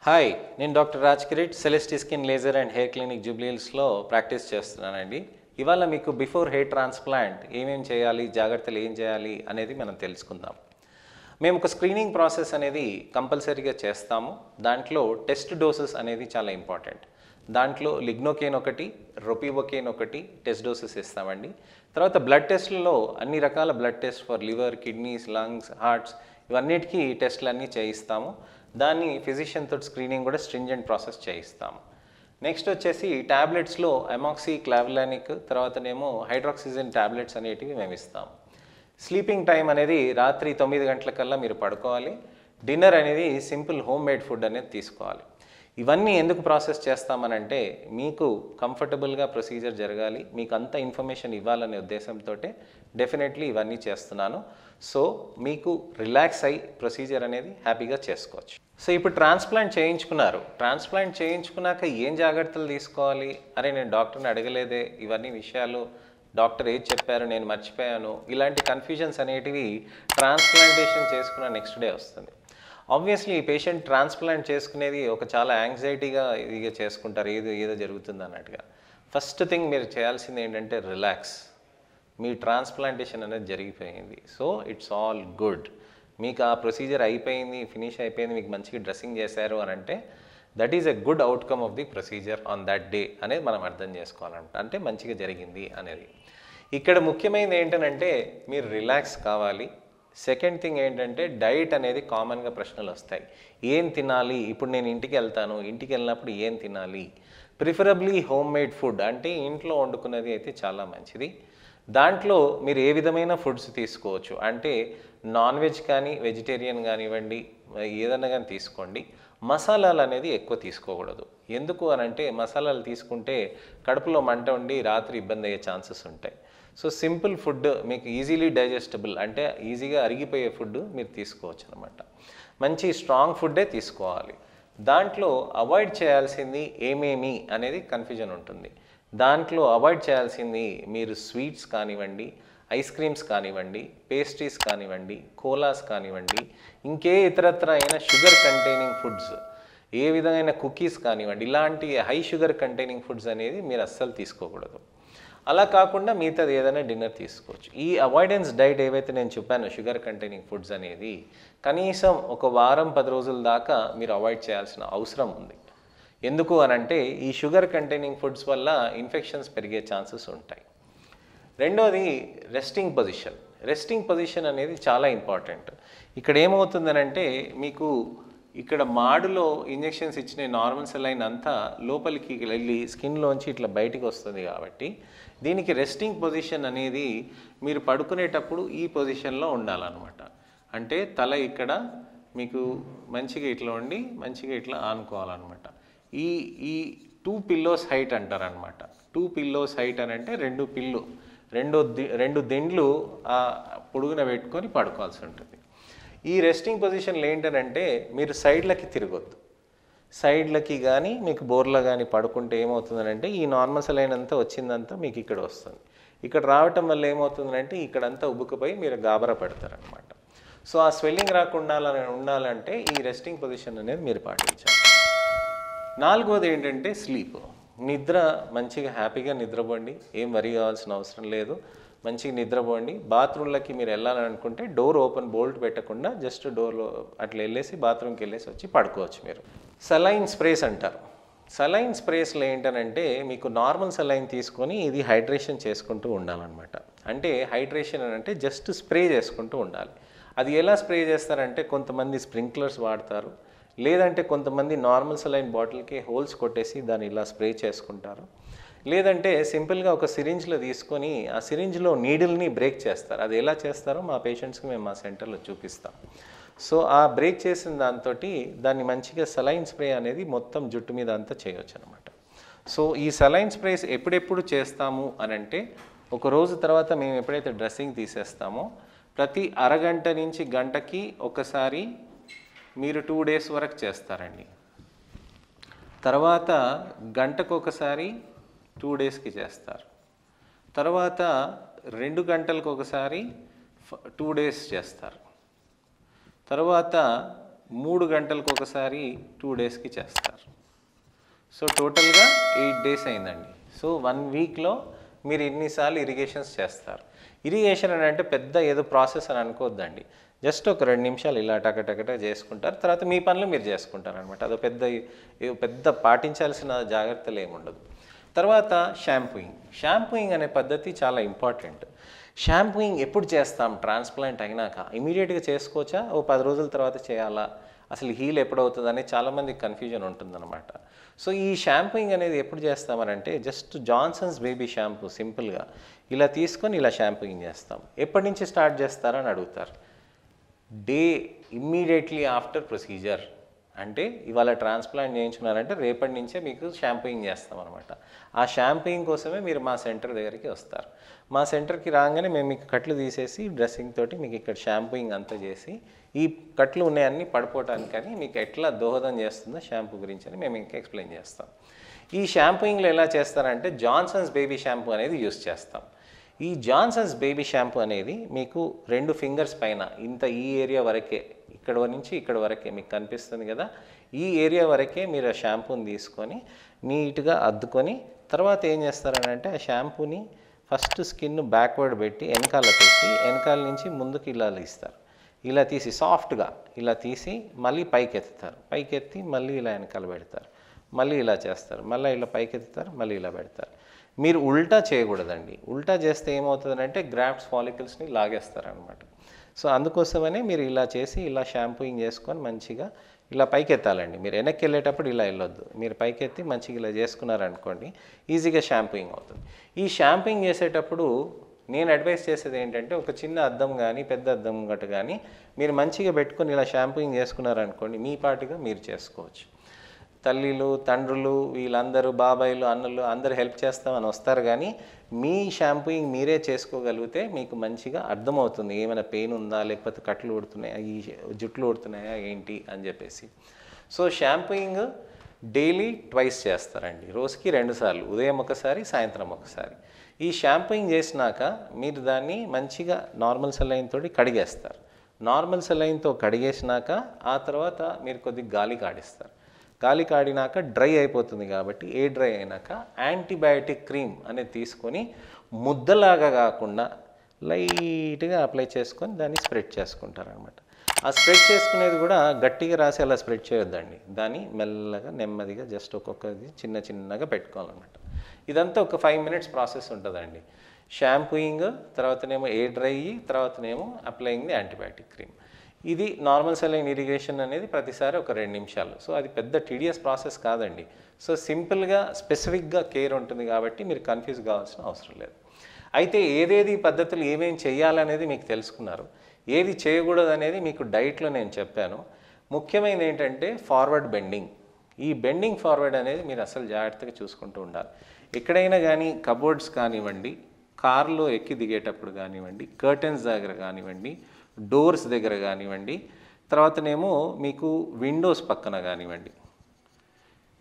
Hi, నేను doctor Raj Kireet, Celesti skin laser and hair clinic జూబ్లీహిల్స్లో practice చేస్తున్నానండి. ఇవాళ మీకు బిఫోర్ హెయిర్ ట్రాన్స్ప్లాంట్ ఏమేం చేయాలి, జాగ్రత్తలు ఏం చేయాలి అనేది మనం తెలుసుకుందాం. మేము ఒక స్క్రీనింగ్ ప్రాసెస్ అనేది కంపల్సరీగా చేస్తాము. దాంట్లో టెస్ట్ డోసెస్ అనేది చాలా ఇంపార్టెంట్. దాంట్లో లిగ్నోకేన్ ఒకటి, రొపివోకేన్ ఒకటి టెస్ట్ డోసెస్ ఇస్తామండి. తర్వాత బ్లడ్ టెస్ట్లలో అన్ని రకాల blood test for liver, kidneys, lungs, hearts ఇవన్నిటికీ టెస్ట్లు అన్నీ చేయిస్తాము. దాన్ని ఫిజిషియన్ తోటి స్క్రీనింగ్ కూడా స్ట్రింజెంట్ ప్రాసెస్ చేయిస్తాము. నెక్స్ట్ వచ్చేసి ట్యాబ్లెట్స్లో అమాక్సీ క్లావిలానిక్, తర్వాతనేమో హైడ్రాక్సిజన్ ట్యాబ్లెట్స్ అనేటివి మేము ఇస్తాము. స్లీపింగ్ టైం అనేది రాత్రి 9 గంటలకల్లా మీరు పడుకోవాలి. డిన్నర్ అనేది సింపుల్ హోమ్ మేడ్ ఫుడ్ అనేది తీసుకోవాలి. ఇవన్నీ ఎందుకు ప్రాసెస్ చేస్తామనంటే మీకు కంఫర్టబుల్గా ప్రొసీజర్ జరగాలి, మీకు అంత ఇన్ఫర్మేషన్ ఇవ్వాలనే ఉద్దేశంతో డెఫినెట్లీ ఇవన్నీ చేస్తున్నాను. సో మీకు రిలాక్స్ అయ్యి ప్రొసీజర్ అనేది హ్యాపీగా చేసుకోవచ్చు. సో ఇప్పుడు ట్రాన్స్ప్లాంట్ చేయించుకున్నారు. ట్రాన్స్ప్లాంట్ చేయించుకున్నాక ఏం జాగ్రత్తలు తీసుకోవాలి? అరే నేను డాక్టర్ని అడగలేదే, ఇవన్నీ విషయాలు డాక్టర్ ఏది చెప్పారు నేను మర్చిపోయాను, ఇలాంటి కన్ఫ్యూజన్స్ అనేటివి ట్రాన్స్ప్లాంటేషన్ చేసుకున్న నెక్స్ట్ డే వస్తుంది. ఆబ్వియస్లీ పేషెంట్ ట్రాన్స్ప్లాంట్ చేసుకునేది ఒక చాలా యాంగ్జైటీగా ఇదిగా చేసుకుంటారు, ఏదో జరుగుతుంది అన్నట్టుగా. ఫస్ట్ థింగ్ మీరు చేయాల్సింది ఏంటంటే రిలాక్స్. మీ ట్రాన్స్ప్లాంటేషన్ అనేది జరిగిపోయింది, సో ఇట్స్ ఆల్ గుడ్. మీకు ఆ ప్రొసీజర్ అయిపోయింది, ఫినిష్ అయిపోయింది, మీకు మంచిగా డ్రెస్సింగ్ చేశారు అని అంటే that is a good outcome of the procedure on that day అనేది మనం అర్థం చేసుకోవాలంట. అంటే మంచిగా జరిగింది అనేది. ఇక్కడ ముఖ్యమైనది ఏంటంటే మీరు రిలాక్స్ కావాలి. సెకండ్ థింగ్ ఏంటంటే డైట్ అనేది కామన్గా ప్రశ్నలు వస్తాయి. ఏం తినాలి? ఇప్పుడు నేను ఇంటికి వెళ్తాను, ఇంటికి వెళ్ళినప్పుడు ఏం తినాలి? ప్రిఫరబ్లీ హోమ్ మేడ్ ఫుడ్, అంటే ఇంట్లో వండుకున్నది అయితే చాలా మంచిది. దాంట్లో మీరు ఏ విధమైన ఫుడ్స్ తీసుకోవచ్చు అంటే నాన్ వెజ్ కానీ వెజిటేరియన్ కానివ్వండి, ఏదన్నా కానీ తీసుకోండి. మసాలాలు అనేది ఎక్కువ తీసుకోకూడదు. ఎందుకు అనంటే మసాలాలు తీసుకుంటే కడుపులో మంట ఉండి రాత్రి ఇబ్బంది అయ్యే ఛాన్సెస్ ఉంటాయి. సో సింపుల్ ఫుడ్, మీకు ఈజీలీ డైజెస్టబుల్ అంటే ఈజీగా అరిగిపోయే ఫుడ్ మీరు తీసుకోవచ్చు అనమాట. మంచి స్ట్రాంగ్ ఫుడ్డే తీసుకోవాలి. దాంట్లో అవాయిడ్ చేయాల్సింది ఏమేమి అనేది కన్ఫ్యూజన్ ఉంటుంది. దాంట్లో అవాయిడ్ చేయాల్సింది మీరు స్వీట్స్ కానివ్వండి, ఐస్ క్రీమ్స్ కానివ్వండి, పేస్ట్రీస్ కానివ్వండి, కోలాస్ కానివ్వండి, ఇంకే ఇతరత్ర అయిన షుగర్ కంటైనింగ్ ఫుడ్స్, ఏ విధమైన కుకీస్ కానివ్వండి, ఇలాంటి హై షుగర్ కంటైనింగ్ ఫుడ్స్ అనేది మీరు అస్సలు తీసుకోకూడదు. అలా కాకుండా మిగతాది ఏదైనా డిన్నర్ తీసుకోవచ్చు. ఈ అవాయిడెన్స్ డైట్ ఏవైతే నేను చెప్పానో షుగర్ కంటైనింగ్ ఫుడ్స్ అనేది కనీసం ఒక వారం 10 రోజుల దాకా మీరు అవాయిడ్ చేయాల్సిన అవసరం ఉంది. ఎందుకు అనంటే ఈ షుగర్ కంటైనింగ్ ఫుడ్స్ వల్ల ఇన్ఫెక్షన్స్ పెరిగే ఛాన్సెస్ ఉంటాయి. రెండోది రెస్టింగ్ పొజిషన్. రెస్టింగ్ పొజిషన్ అనేది చాలా ఇంపార్టెంట్. ఇక్కడ ఏమవుతుందనంటే మీకు ఇక్కడ మాడులో ఇంజెక్షన్స్ ఇచ్చిన నార్మల్ సెలైన్ అంతా లోపలికి వెళ్ళి స్కిన్లోంచి ఇట్లా బయటికి వస్తుంది. కాబట్టి దీనికి రెస్టింగ్ పొజిషన్ అనేది మీరు పడుకునేటప్పుడు ఈ పొజిషన్లో ఉండాలన్నమాట. అంటే తల ఇక్కడ మీకు మంచిగా ఇట్లా ఉండి మంచిగా ఇట్లా ఆనుకోవాలన్నమాట. ఈ 2 పిల్లోస్ హైట్ అంటారనమాట. 2 పిల్లోస్ హైట్ అని అంటే 2 దిండ్లు పొడుగున పెట్టుకొని పడుకోవాల్సి ఉంటుంది. ఈ రెస్టింగ్ పొజిషన్లో ఏంటంటే మీరు సైడ్లకి తిరగొద్దు. సైడ్లకి కానీ మీకు బోర్లో కానీ పడుకుంటే ఏమవుతుందనంటే ఈ నార్మల్ సెలైన్ అంతా వచ్చిందంతా మీకు ఇక్కడ వస్తుంది. ఇక్కడ రావటం వల్ల ఏమవుతుందంటే ఇక్కడంతా ఉబ్బుకుపోయి మీరు గాబరా పెడతారనమాట. సో ఆ స్వెల్లింగ్ రాకుండా ఉండాలంటే ఈ రెస్టింగ్ పొజిషన్ అనేది మీరు పాటించాలి. నాలుగోది ఏంటంటే స్లీప్. నిద్ర మంచిగా హ్యాపీగా నిద్రపోండి, ఏం వరి కావాల్సిన అవసరం లేదు. మంచిగా నిద్రపోండి. బాత్రూంలకి మీరు వెళ్ళాలనుకుంటే డోర్ ఓపెన్, బోల్ట్ పెట్టకుండా జస్ట్ డోర్లో అట్లా వెళ్ళేసి బాత్రూమ్కి వెళ్ళేసి వచ్చి పడుకోవచ్చు మీరు. సలైన్ స్ప్రేస్ అంటారు. సలైన్ స్ప్రేస్లో ఏంటనంటే మీకు నార్మల్ సలైన్ తీసుకొని ఇది హైడ్రేషన్ చేసుకుంటూ ఉండాలన్నమాట. అంటే హైడ్రేషన్ అని అంటే జస్ట్ స్ప్రే చేసుకుంటూ ఉండాలి. అది ఎలా స్ప్రే చేస్తారంటే కొంతమంది స్ప్రింక్లర్స్ వాడతారు, లేదంటే కొంతమంది నార్మల్ సలైన్ బాటిల్కి హోల్స్ కొట్టేసి దాన్ని ఇలా స్ప్రే చేసుకుంటారు. లేదంటే సింపుల్గా ఒక సిరింజ్లో తీసుకొని ఆ సిరింజ్లో నీడిల్ని బ్రేక్ చేస్తారు. అది ఎలా చేస్తారో మా పేషెంట్స్కి మేము మా సెంటర్లో చూపిస్తాం. సో ఆ బ్రేక్ చేసిన దాంతో దాన్ని మంచిగా సలైన్ స్ప్రే అనేది మొత్తం జుట్టు మీద అంతా చేయవచ్చు అనమాట. సో ఈ సలైన్ స్ప్రేస్ ఎప్పుడెప్పుడు చేస్తాము అనంటే ఒక రోజు తర్వాత మేము ఎప్పుడైతే డ్రెస్సింగ్ తీసేస్తామో ప్రతి అరగంట నుంచి గంటకి ఒకసారి మీరు 2 డేస్ వరకు చేస్తారండి. తర్వాత గంటకు ఒకసారి 2 డేస్కి చేస్తారు. తర్వాత 2 గంటలకు ఒకసారి 2 డేస్ చేస్తారు. తర్వాత 3 గంటలకు ఒకసారి 2 డేస్కి చేస్తారు. సో టోటల్గా 8 డేస్ అయిందండి. సో 1 వీక్లో మీరు ఇన్నిసార్లు ఇరిగేషన్స్ చేస్తారు. ఇరిగేషన్ అని అంటే పెద్ద ఏదో ప్రాసెస్ అని అనుకోవద్దండి. జస్ట్ ఒక 2 నిమిషాలు ఇలా టకటకట చేసుకుంటారు. తర్వాత మీ పనులు మీరు చేసుకుంటారు అనమాట. అదో పెద్ద పాటించాల్సిన జాగ్రత్తలు ఏముండదు. తర్వాత షాంపూయింగ్ అనే పద్ధతి చాలా ఇంపార్టెంట్. షాంపూయింగ్ ఎప్పుడు చేస్తాం? ట్రాన్స్ప్లాంట్ అయినాక ఇమీడియట్గా చేసుకోవచ్చా? ఓ 10 రోజుల తర్వాత చేయాలా? అసలు హీల్ ఎప్పుడవుతుంది అనేది చాలామందికి కన్ఫ్యూజన్ ఉంటుందన్నమాట. సో ఈ షాంపూయింగ్ అనేది ఎప్పుడు చేస్తామనంటే జస్ట్ జాన్సన్స్ బేబీ షాంపూ సింపుల్గా ఇలా తీసుకొని ఇలా షాంపూయింగ్ చేస్తాం. ఎప్పటి నుంచి స్టార్ట్ చేస్తారని అడుగుతారు. Day immediately after procedure. అంటే ఇవాళ ట్రాన్స్ప్లాంట్ చేయించున్నారంటే రేపటి నుంచే మీకు షాంపూయింగ్ చేస్తాం అనమాట. ఆ షాంపూయింగ్ కోసమే మీరు మా సెంటర్ దగ్గరికి వస్తారు. మా సెంటర్కి రాగానే మేము మీకు కట్లు తీసేసి డ్రెస్సింగ్ తోటి మీకు ఇక్కడ షాంపూయింగ్ అంతా చేసి ఈ కట్లు ఉన్నాయన్నీ పడిపోవటానికని మీకు ఎట్లా దోహదం చేస్తుందో షాంపూ గురించి అని మేము ఇంకా ఎక్స్ప్లెయిన్ చేస్తాం. ఈ షాంపూయింగ్లో ఎలా చేస్తారంటే జాన్సన్స్ బేబీ షాంపూ అనేది యూస్ చేస్తాం. ఈ జాన్సన్స్ బేబీ షాంపూ అనేది మీకు 2 ఫింగర్స్ పైన ఇంత ఈ ఏరియా వరకే, ఇక్కడ నుంచి ఇక్కడ వరకే మీకు కనిపిస్తుంది కదా, ఈ ఏరియా వరకే మీరు ఆ షాంపూని తీసుకొని నీట్గా అద్దుకొని తర్వాత ఏం చేస్తారనంటే ఆ షాంపూని ఫస్ట్ స్కిన్ బ్యాక్వర్డ్ పెట్టి వెనకాల పెట్టి వెనకాల నుంచి ముందుకు ఇలా తీస్తారు. ఇలా తీసి సాఫ్ట్గా ఇలా తీసి మళ్ళీ పైకి ఎత్తుతారు. పైకి ఎత్తి మళ్ళీ ఇలా వెనకాల పెడతారు. మళ్ళీ ఇలా చేస్తారు. మళ్ళీ ఇలా పైకి ఎత్తుతారు. మళ్ళీ ఇలా పెడతారు. మీరు ఉల్టా చేయకూడదండి. ఉల్టా చేస్తే ఏమవుతుందంటే గ్రాఫ్ట్స్ ఫాలికల్స్ని లాగేస్తారనమాట. సో అందుకోసమనే మీరు ఇలా చేసి ఇలా షాంపూయింగ్ చేసుకొని మంచిగా ఇలా పైకి ఎత్తాలండి. మీరు వెనక్కి వెళ్ళేటప్పుడు ఇలా వెళ్ళొద్దు. మీరు పైకి ఎత్తి మంచిగా ఇలా చేసుకున్నారనుకోండి ఈజీగా షాంపూయింగ్ అవుతుంది. ఈ షాంపూయింగ్ చేసేటప్పుడు నేను అడ్వైస్ చేసేది ఏంటంటే ఒక చిన్న అద్దం కానీ పెద్ద అద్దం గట్టు కానీ మీరు మంచిగా పెట్టుకొని ఇలా షాంపూయింగ్ చేసుకున్నారనుకోండి మీ పాటుగా మీరు చేసుకోవచ్చు. తల్లిలు తండ్రులు వీళ్ళందరూ బాబాయిలు అన్నలు అందరూ హెల్ప్ చేస్తామని వస్తారు, కానీ మీ షాంపూయింగ్ మీరే చేసుకోగలిగితే మీకు మంచిగా అర్థమవుతుంది ఏమైనా పెయిన్ ఉందా లేకపోతే కట్లు ఊడుతున్నాయా ఈ జుట్లు ఊడుతున్నాయా ఏంటి అని చెప్పేసి. సో షాంపూయింగ్ డైలీ ట్వైస్ చేస్తారండి. రోజుకి 2 సార్లు, ఉదయం ఒకసారి సాయంత్రం ఒకసారి. ఈ షాంపూయింగ్ చేసినాక మీరు దాన్ని మంచిగా నార్మల్ సెలైన్ తోటి కడిగేస్తారు. నార్మల్ సెలైన్తో కడిగేసినాక ఆ తర్వాత మీరు కొద్దిగా గాలి కాడిస్తారు. గాలి కాడినాక డ్రై అయిపోతుంది కాబట్టి ఏ డ్రై అయినాక యాంటీబయాటిక్ క్రీమ్ అనేది తీసుకొని ముద్దలాగా కాకుండా లైట్గా అప్లై చేసుకొని దాన్ని స్ప్రెడ్ చేసుకుంటారనమాట. ఆ స్ప్రెడ్ చేసుకునేది కూడా గట్టిగా రాసి అలా స్ప్రెడ్ చేయొద్దండి. దాన్ని మెల్లగా నెమ్మదిగా జస్ట్ ఒక్కొక్కది చిన్నగా పెట్టుకోవాలన్నమాట. ఇదంతా ఒక 5 మినిట్స్ ప్రాసెస్ ఉంటుందండి. షాంపూయింగ్ తర్వాతనేమో ఏ డ్రై తర్వాతనేమో అప్లయింగ్ ది యాంటీబయాటిక్ క్రీమ్. ఇది నార్మల్ సెలైన్ ఇరిగేషన్ అనేది ప్రతిసారి ఒక 2 నిమిషాలు. సో అది పెద్ద టీడియస్ ప్రాసెస్ కాదండి. సో సింపుల్గా స్పెసిఫిక్గా కేర్ ఉంటుంది కాబట్టి మీరు కన్ఫ్యూజ్ కావాల్సిన అవసరం లేదు. అయితే ఏదేది పద్ధతులు ఏమేమి చేయాలనేది మీకు తెలుసుకున్నారు. ఏది చేయకూడదు అనేది మీకు డైట్లో నేను చెప్పాను. ముఖ్యమైనది ఏంటంటే ఫార్వర్డ్ బెండింగ్. ఈ బెండింగ్ ఫార్వర్డ్ అనేది మీరు అసలు జాగ్రత్తగా చూసుకుంటూ ఉండాలి. ఎక్కడైనా కానీ కబోర్డ్స్ కానివ్వండి, కార్లో ఎక్కి దిగేటప్పుడు కానివ్వండి, కర్టెన్స్ దగ్గర కానివ్వండి, డోర్స్ దగ్గర కానివ్వండి, తర్వాతనేమో మీకు విండోస్ పక్కన కానివ్వండి,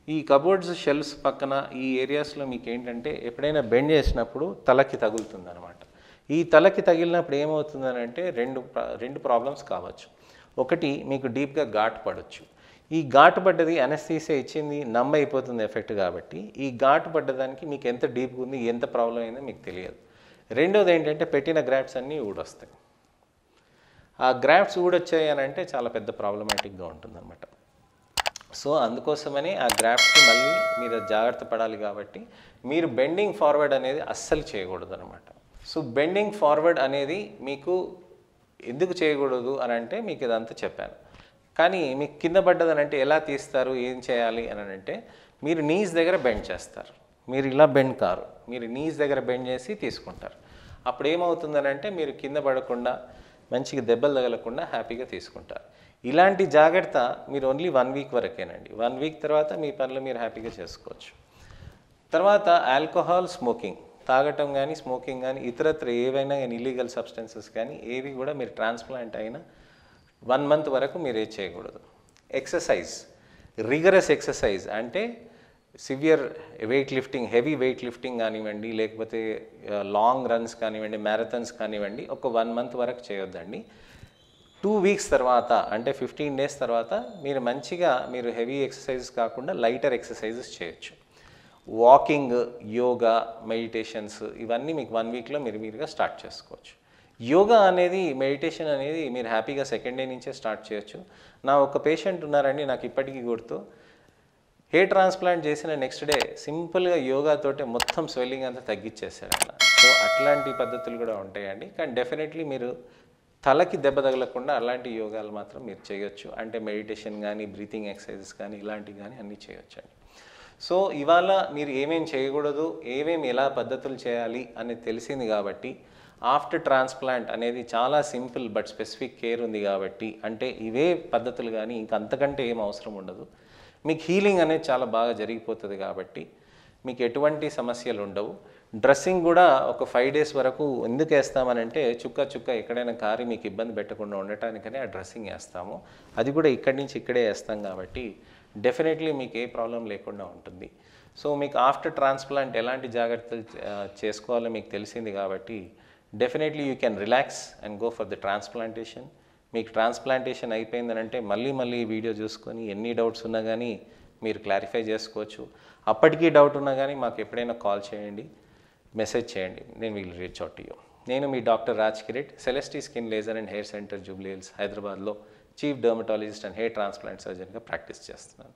ఈ కబోర్డ్స్ షెల్ఫ్స్ పక్కన ఈ ఏరియాస్లో మీకు ఏంటంటే ఎప్పుడైనా బెండ్ చేసినప్పుడు తలకి తగులుతుంది అనమాట. ఈ తలకి తగిలినప్పుడు ఏమవుతుందనంటే రెండు ప్రాబ్లమ్స్ కావచ్చు. ఒకటి మీకు డీప్గా ఘాటు పడవచ్చు. ఈ ఘాటు పడ్డది అనస్థీసియా ఇచ్చింది నమ్మ అయిపోతుంది ఎఫెక్ట్ కాబట్టి ఈ ఘాటు పడ్డదానికి మీకు ఎంత డీప్గా ఉంది ఎంత ప్రాబ్లం అయిందో మీకు తెలియదు. రెండోది ఏంటంటే పెట్టిన గ్రాఫ్ట్స్ అన్నీ ఊడొస్తాయి. ఆ గ్రాఫ్ట్స్ ఊడొచ్చాయి అని అంటే చాలా పెద్ద ప్రాబ్లమాటిక్గా ఉంటుందన్నమాట. సో అందుకోసమని ఆ గ్రాఫ్ట్స్ని మళ్ళీ మీరు జాగ్రత్త పడాలి కాబట్టి మీరు బెండింగ్ ఫార్వర్డ్ అనేది అస్సలు చేయకూడదు అనమాట. సో బెండింగ్ ఫార్వర్డ్ అనేది మీకు ఎందుకు చేయకూడదు అని అంటే మీకు ఇదంతా చెప్పాను. కానీ మీకు కింద పడ్డదని అంటే ఎలా తీస్తారు ఏం చేయాలి అని అంటే మీరు నీస్ దగ్గర బెండ్ చేస్తారు. మీరు ఇలా బెండ్ కారు, మీరు నీస్ దగ్గర బెండ్ చేసి తీసుకుంటారు. అప్పుడు ఏమవుతుందని అంటే మీరు కింద పడకుండా మంచిగా దెబ్బలు తగలకుండా హ్యాపీగా తీసుకుంటారు. ఇలాంటి జాగ్రత్త మీరు ఓన్లీ 1 వీక్ వరకేనండి. 1 వీక్ తర్వాత మీ పనులు మీరు హ్యాపీగా చేసుకోవచ్చు. తర్వాత ఆల్కహాల్, స్మోకింగ్, తాగటం కానీ స్మోకింగ్ కానీ ఇతరత్ర ఏవైనా కానీ ఇల్లీగల్ సబ్స్టెన్సెస్ కానీ ఏవి కూడా మీరు ట్రాన్స్ప్లాంట్ అయిన 1 మంత్ వరకు మీరు ఏది చేయకూడదు. ఎక్సర్సైజ్, రిగరస్ ఎక్సర్సైజ్ అంటే severe weight lifting, heavy weight lifting కానివ్వండి, లేకపోతే లాంగ్ రన్స్ కానివ్వండి, మ్యారథాన్స్ కానివ్వండి, ఒక 1 మంత్ వరకు చేయొద్దండి. 2 వీక్స్ తర్వాత అంటే 15 డేస్ తర్వాత మీరు మంచిగా మీరు హెవీ ఎక్సర్సైజెస్ కాకుండా లైటర్ ఎక్సర్సైజెస్ చేయొచ్చు. వాకింగ్, యోగా, మెడిటేషన్స్ ఇవన్నీ మీకు 1 వీక్లో మీరుగా స్టార్ట్ చేసుకోవచ్చు. యోగా అనేది, మెడిటేషన్ అనేది మీరు హ్యాపీగా సెకండ్ డే నుంచే స్టార్ట్ చేయొచ్చు. నా ఒక పేషెంట్ ఉన్నారండి, నాకు ఇప్పటికీ గుర్తు. హెయిర్ ట్రాన్స్ప్లాంట్ చేసిన నెక్స్ట్ డే సింపుల్గా యోగాతోటే మొత్తం స్వెల్లింగ్ అంతా తగ్గించేశాడు అన్న. సో అట్లాంటి పద్ధతులు కూడా ఉంటాయండి. కానీ డెఫినెట్లీ మీరు తలకి దెబ్బ తగలకుండా అలాంటి యోగాలు మాత్రం మీరు చేయొచ్చు. అంటే మెడిటేషన్ కానీ, బ్రీతింగ్ ఎక్సర్సైజెస్ కానీ, ఇలాంటివి కానీ అన్నీ చేయొచ్చండి. సో ఇవాళ మీరు ఏమేమి చేయకూడదు, ఏమేమి ఎలా పద్ధతులు చేయాలి అనేది తెలిసింది కాబట్టి ఆఫ్టర్ ట్రాన్స్ప్లాంట్ అనేది చాలా సింపుల్ బట్ స్పెసిఫిక్ కేర్ ఉంది కాబట్టి, అంటే ఇవే పద్ధతులు కానీ ఇంకంతకంటే ఏం అవసరం ఉండదు. మీకు హీలింగ్ అనేది చాలా బాగా జరిగిపోతుంది కాబట్టి మీకు ఎటువంటి సమస్యలు ఉండవు. డ్రెస్సింగ్ కూడా ఒక 5 డేస్ వరకు ఎందుకు వేస్తామనంటే చుక్క ఎక్కడైనా కారి మీకు ఇబ్బంది పెట్టకుండా ఉండటానికనే ఆ డ్రెస్సింగ్ వేస్తాము. అది కూడా ఇక్కడి నుంచి ఇక్కడే వేస్తాం కాబట్టి డెఫినెట్లీ మీకు ఏ ప్రాబ్లం లేకుండా ఉంటుంది. సో మీకు ఆఫ్టర్ ట్రాన్స్ప్లాంట్ ఎలాంటి జాగ్రత్తలు చేసుకోవాలో మీకు తెలిసింది కాబట్టి definitely you can relax and go for the transplantation. మీకు ట్రాన్స్ప్లాంటేషన్ అయిపోయిందనంటే మళ్ళీ ఈ వీడియో చూసుకొని ఎన్ని డౌట్స్ ఉన్నా కానీ మీరు క్లారిఫై చేసుకోవచ్చు. అప్పటికీ డౌట్ ఉన్నా కానీ మాకు ఎప్పుడైనా కాల్ చేయండి, మెసేజ్ చేయండి, నేను will reach out to you. నేను మీ doctor Raj Kireet, Celesti skin laser and hair centre Jubilee Hills హైదరాబాద్లో chief dermatologist and hair transplant సర్జన్గా ప్రాక్టీస్ చేస్తున్నాను.